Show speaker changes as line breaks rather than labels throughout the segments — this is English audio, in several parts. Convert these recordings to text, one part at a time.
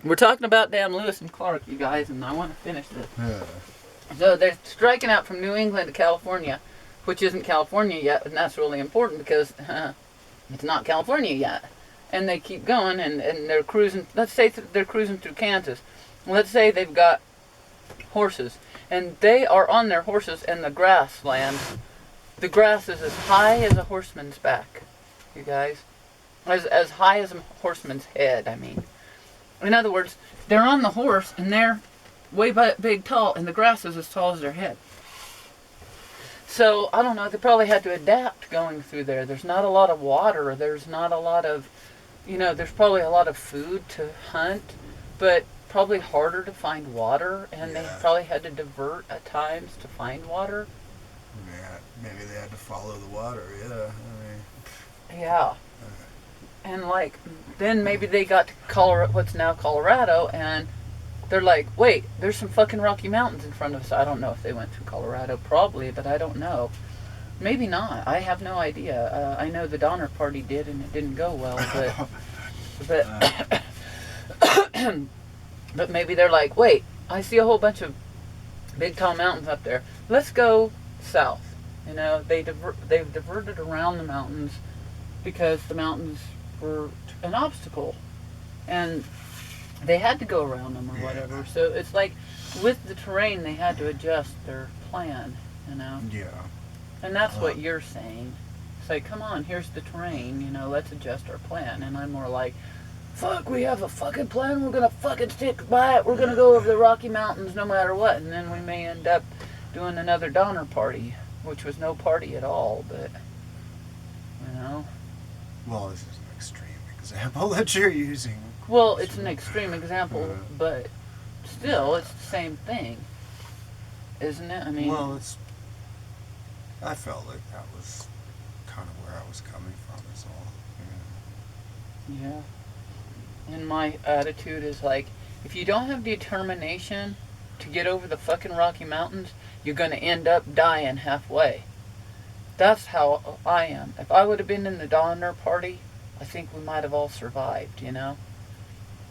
We're talking about damn Lewis and Clark, you guys, and I want to finish this.
Yeah.
So they're striking out from New England to California, which isn't California yet, and that's really important because it's not California yet. And they keep going, and they're cruising. Let's say they're cruising through Kansas. Let's say they've got horses, and they are on their horses in the grassland. The grass is as high as a horseman's back, you guys. As high as a horseman's head, I mean. In other words, they're on the horse, and they're way big, tall, and the grass is as tall as their head. So, I don't know, they probably had to adapt going through there. There's not a lot of water. There's not a lot of, there's probably a lot of food to hunt, but probably harder to find water, and they probably had to divert at times to find water.
Yeah, maybe they had to follow the water, yeah. I mean,
yeah. And, then maybe they got to what's now Colorado, and they're like, wait, there's some fucking Rocky Mountains in front of us. I don't know if they went through Colorado, probably, but I don't know. Maybe not. I have no idea. I know the Donner Party did, and it didn't go well, but maybe they're like, wait, I see a whole bunch of big tall mountains up there. Let's go south. They've diverted around the mountains because the mountains were an obstacle, and they had to go around them or whatever. So it's like with the terrain, they had to adjust their plan,
Yeah.
And that's what you're saying. It's like, come on, here's the terrain, let's adjust our plan. And I'm more like, fuck, we have a fucking plan, we're gonna fucking stick by it, we're gonna go over the Rocky Mountains no matter what. And then we may end up doing another Donner Party, which was no party at all, but,
Well, this is an extreme example that you're using.
Well, it's an extreme example, but still, it's the same thing, isn't it? I mean,
well, I felt like that was kind of where I was coming from, is all.
Yeah. And my attitude is like, if you don't have determination to get over the fucking Rocky Mountains, you're going to end up dying halfway. That's how I am. If I would have been in the Donner Party, I think we might have all survived,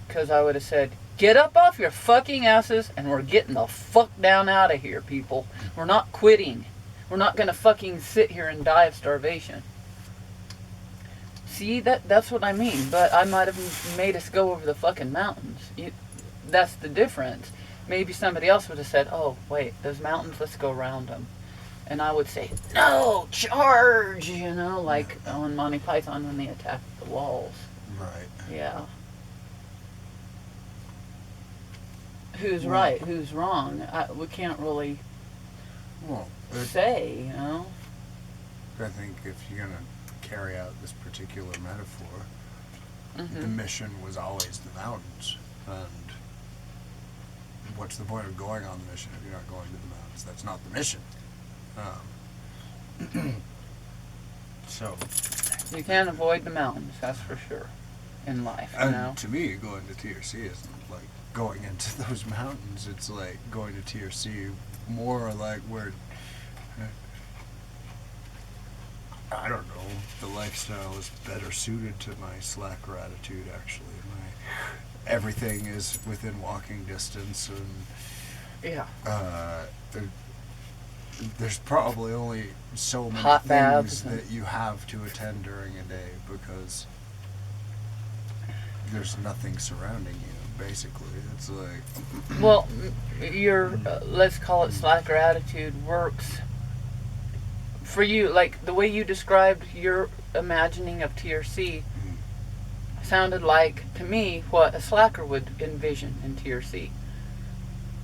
Because I would have said, get up off your fucking asses and we're getting the fuck down out of here, people. We're not quitting. We're not going to fucking sit here and die of starvation. See, that's what I mean. But I might have made us go over the fucking mountains. That's the difference. Maybe somebody else would have said, oh, wait, those mountains, let's go around them. And I would say, no, charge, like on Monty Python when they attacked the walls.
Right.
Yeah. Who's right, who's wrong? We can't really say,
I think if you're going to carry out this particular metaphor, the mission was always the mountains. And what's the point of going on the mission if you're not going to the mountains? That's not the mission. So
you can't avoid the mountains, that's for sure, in life.
And to me, going to TRC isn't like going into those mountains. It's like going to TRC more like where, I don't know, the lifestyle is better suited to my slacker attitude. Actually, everything is within walking distance, and there's probably only so many
hot
things that you have to attend during a day because there's nothing surrounding you, basically. It's like...
Well, your, let's call it slacker attitude, works for you. Like, the way you described your imagining of TRC sounded like, to me, what a slacker would envision in TRC.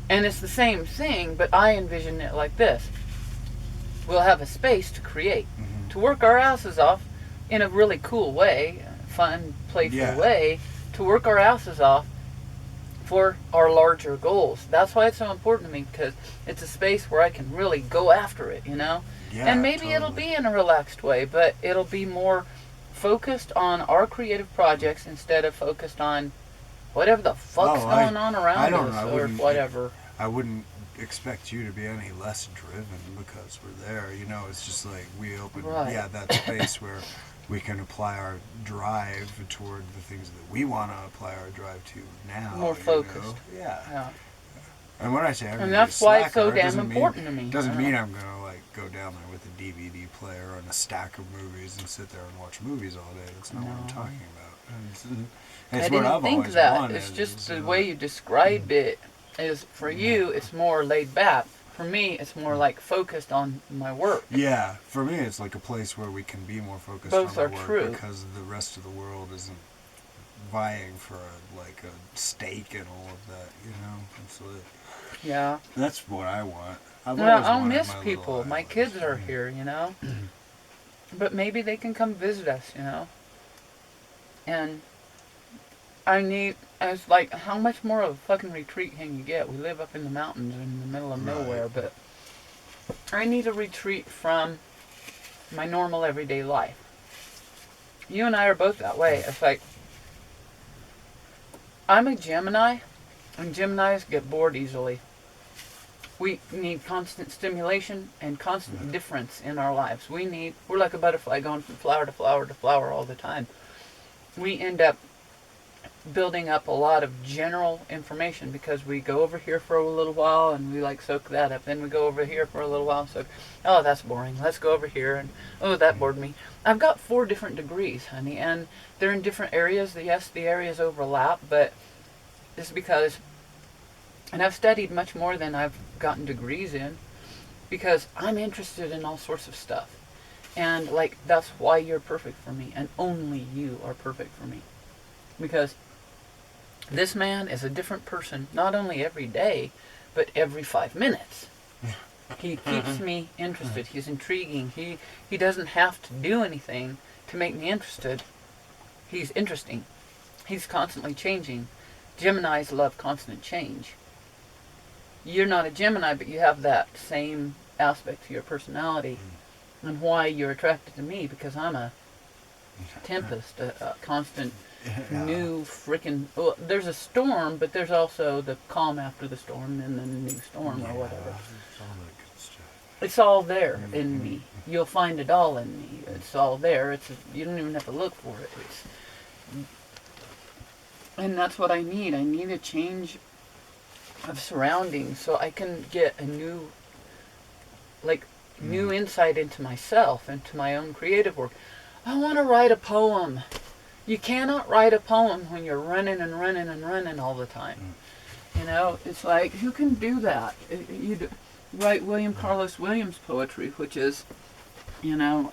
And it's the same thing, but I envision it like this. We'll have a space to create, to work our asses off in a really cool way, fun, playful way, to work our asses off for our larger goals. That's why it's so important to me, because it's a space where I can really go after it, Yeah, and maybe it'll be in a relaxed way, but it'll be more focused on our creative projects instead of focused on whatever the fuck's going on around us or whatever.
I wouldn't expect you to be any less driven because we're there. It's just like we open, that space where we can apply our drive toward the things that we want to apply our drive to now.
More focused.
Yeah.
Yeah.
And when I say I'm
And
gonna be a
that's why it's so
slacker, it
damn
doesn't
important
mean,
to me.
Doesn't
Yeah.
mean I'm gonna like go down there with a DVD player and a stack of movies and sit there and watch movies all day. That's not what I'm
No.
talking about. It's
I
what
didn't
I've
think
always
that.
wanted.
It's just the
so-
way you described it is, for you, it's more laid back. For me, it's more like focused on my work.
Yeah, for me, it's like a place where we can be more focused
Both
on
are
our work
true.
because the rest of the world isn't vying for like a steak and all of that. You know, it's like
Yeah.
that's what I want. I've
Well,
always
I'll
wanted
miss
my little
people. My
island.
kids are here, you know? But maybe they can come visit us, you know? And I was like, how much more of a fucking retreat can you get? We live up in the mountains in the middle of
Right.
nowhere, but I need a retreat from my normal everyday life. You and I are both that way. It's like, I'm a Gemini, and Geminis get bored easily. We need constant stimulation and constant difference in our lives. We're like a butterfly going from flower to flower to flower all the time. We end up building up a lot of general information because we go over here for a little while and we like soak that up. Then we go over here for a little while and soak, oh, that's boring. Let's go over here and, oh, that bored me. I've got 4 different degrees, honey, and they're in different areas. Yes, the areas overlap, but it's because, and I've studied much more than I've gotten degrees in because I'm interested in all sorts of stuff. And like, that's why you're perfect for me, and only you are perfect for me. Because this man is a different person, not only every day, but every 5 minutes. He keeps me interested. He's intriguing. He doesn't have to do anything to make me interested. He's interesting. He's constantly changing. Geminis love constant change. You're not a Gemini, but you have that same aspect to your personality. And why you're attracted to me, because I'm a tempest, a constant new freaking. Well, there's a storm, but there's also the calm after the storm, and then the new storm or whatever.
It's all that good stuff.
It's all there in me. You'll find it all in me. It's all there. You don't even have to look for it. And that's what I need. I need a change of surroundings so I can get a new insight into myself, into my own creative work. I want to write a poem. You cannot write a poem when you're running and running and running all the time. You know, it's like, who can do that? You write William Carlos Williams poetry, which is, 5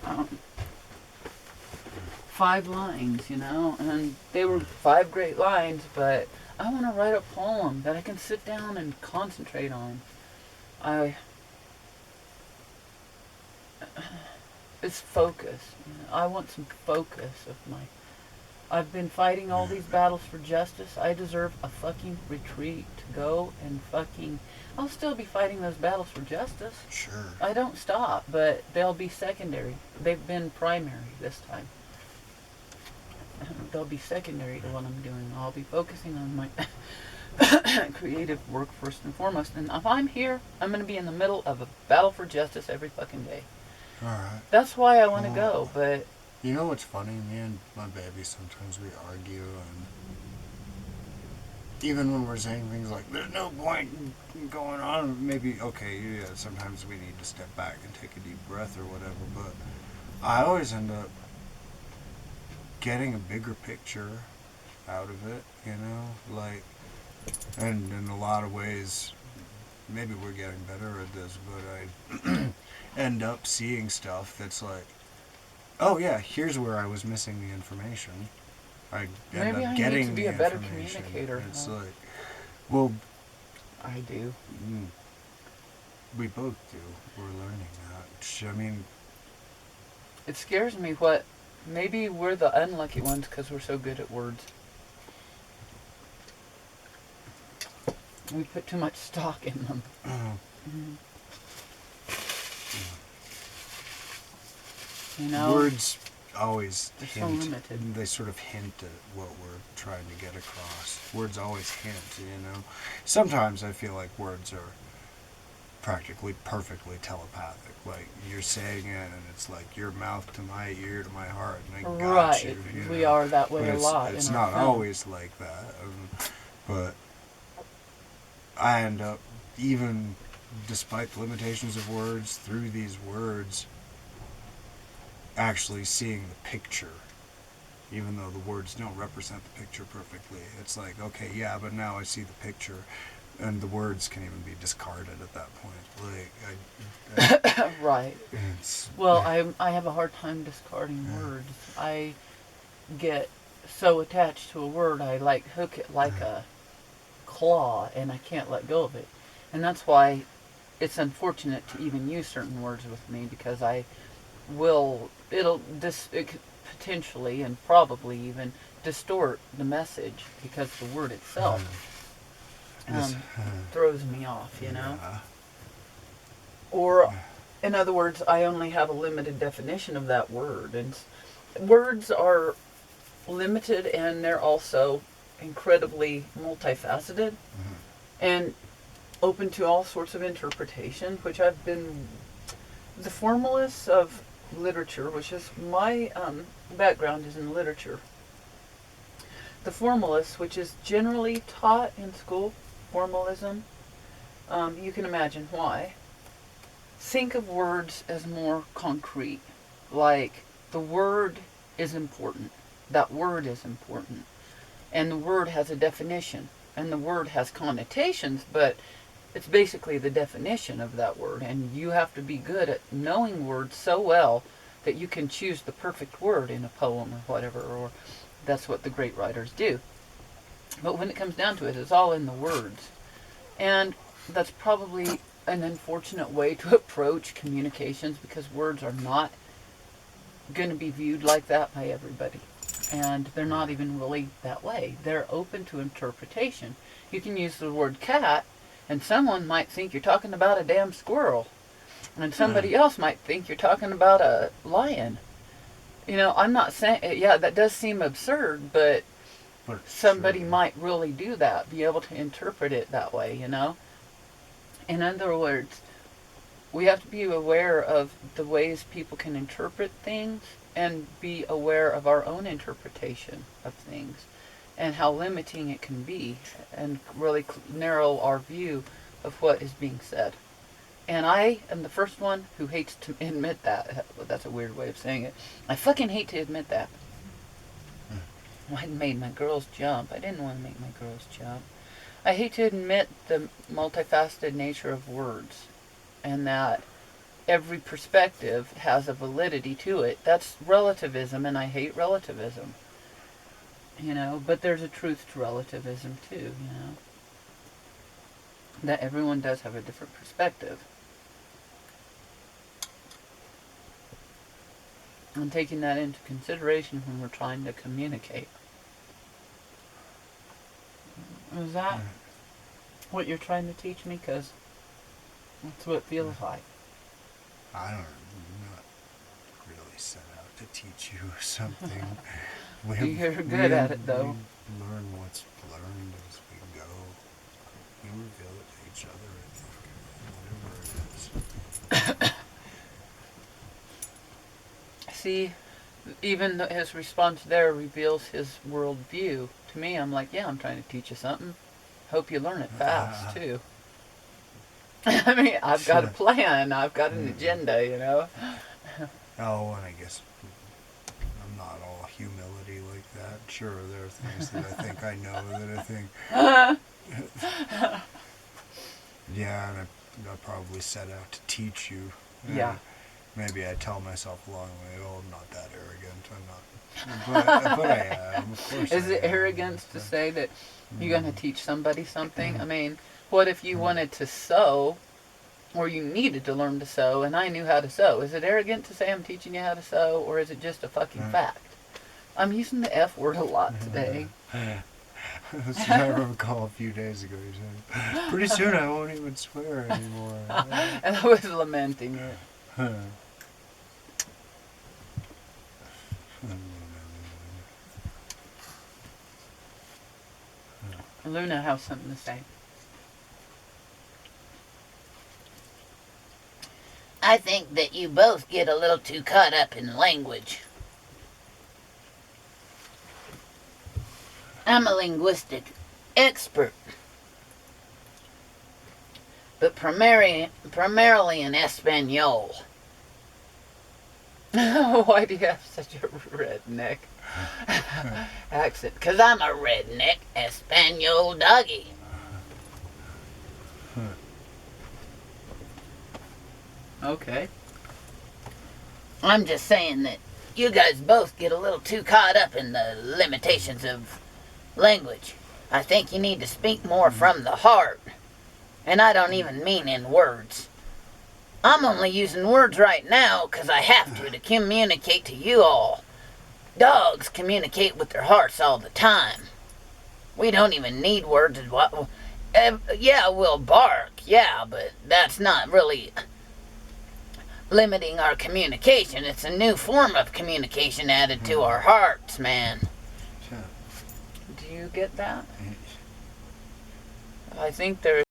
lines, and they were 5 great lines, but I want to write a poem that I can sit down and concentrate on. It's focus. I want some focus of my. I've been fighting all these battles for justice. I deserve a fucking retreat to go and fucking. I'll still be fighting those battles for justice.
Sure.
I don't stop, but they'll be secondary. They've been primary this time. They'll be secondary to what I'm doing. I'll be focusing on my creative work first and foremost. And if I'm here, I'm going to be in the middle of a battle for justice every fucking day.
All right.
That's why I want to go, but...
You know what's funny? Me and my baby, sometimes we argue, and even when we're saying things like, there's no point in going on, maybe, okay, yeah, sometimes we need to step back and take a deep breath or whatever, but I always end up getting a bigger picture out of it, and in a lot of ways, maybe we're getting better at this, but I end up seeing stuff that's like, oh yeah, here's where I was missing the information. I end
maybe
up
I
getting
need to be
the
a better
information.
communicator.
It's
huh?
like, well,
I do.
we both do. We're learning that. I mean,
It scares me what... Maybe we're the unlucky ones because we're so good at words. We put too much stock in them.
words always
They're so
hint.
limited.
They sort of hint at what we're trying to get across. Words always hint, Sometimes I feel like words are practically perfectly telepathic. Like you're saying it, and it's like your mouth to my ear to my heart, and I got
Right.
you. You
We
know?
are that way
But
a lot.
It's
in our
not
film.
always like that. But I end up, even despite the limitations of words, through these words, actually seeing the picture. Even though the words don't represent the picture perfectly. It's like, okay, yeah, but now I see the picture. And the words can even be discarded at that point. Like,
Right.
it's,
Well, I have a hard time discarding words. I get so attached to a word, I like hook it like a claw, and I can't let go of it. And that's why it's unfortunate to even use certain words with me, because it could potentially and probably even distort the message, because the word itself throws me off, you know?
yeah.
Or, in other words, I only have a limited definition of that word. And words are limited, and they're also incredibly multifaceted and open to all sorts of interpretation, which I've been the formalists of literature, which is my background is in literature. The formalists, which is generally taught in school, formalism, you can imagine why. Think of words as more concrete. Like, the word is important. That word is important. And the word has a definition. And the word has connotations, but it's basically the definition of that word. And you have to be good at knowing words so well that you can choose the perfect word in a poem or whatever, or that's what the great writers do. But when it comes down to it, it's all in the words. And that's probably an unfortunate way to approach communications, because words are not going to be viewed like that by everybody. And they're not even really that way. They're open to interpretation. You can use the word cat, and someone might think you're talking about a damn squirrel. And somebody else might think you're talking about a lion. You know, I'm not saying, yeah, that does seem absurd, but somebody might really do that, be able to interpret it that way, you know? In other words, we have to be aware of the ways people can interpret things, and be aware of our own interpretation of things and how limiting it can be, and really narrow our view of what is being said. And I am the first one who hates to admit that. That's a weird way of saying it. I fucking hate to admit that. I made my girls jump. I didn't want to make my girls jump. I hate to admit the multifaceted nature of words, and that every perspective has a validity to it. That's relativism, and I hate relativism. You know, but there's a truth to relativism too, you know. That everyone does have a different perspective. And taking that into consideration when we're trying to communicate. Is that what you're trying to teach me? Because that's what it feels like.
I don't not really set out to teach you something.
You're good at it, though.
We learn what's learned as we go. We reveal it to each other, I think, whatever it is.
See, even his response there reveals his worldview. To me, I'm like, yeah, I'm trying to teach you something. Hope you learn it fast, too. I mean, I've got a plan. I've got an agenda, you know.
Oh, and I guess I'm not all humility like that. Sure, there are things that I think I know that I think... Yeah, and I probably set out to teach you.
Yeah.
Maybe I tell myself along the way, oh, I'm not that arrogant. I'm not. But I am, of course.
Is it arrogance to say that you're going to teach somebody something? I mean, what if you wanted to sew, or you needed to learn to sew, and I knew how to sew? Is it arrogant to say I'm teaching you how to sew, or is it just a fucking fact? I'm using the F word a lot today.
That's what I recall a few days ago. You said, pretty soon I won't even swear anymore.
And I was lamenting it. Luna has something to say. I think that you both get a little too caught up in language. I'm a linguistic expert, but primarily in Espanol. Why do you have such a redneck accent? Because I'm a redneck Espanol doggy. Okay. I'm just saying that you guys both get a little too caught up in the limitations of language. I think you need to speak more from the heart. And I don't even mean in words. I'm only using words right now because I have to communicate to you all. Dogs communicate with their hearts all the time. We don't even need words. Yeah, we'll bark, yeah, but that's not really limiting our communication. It's a new form of communication added to our hearts, man. Do you get that? I think there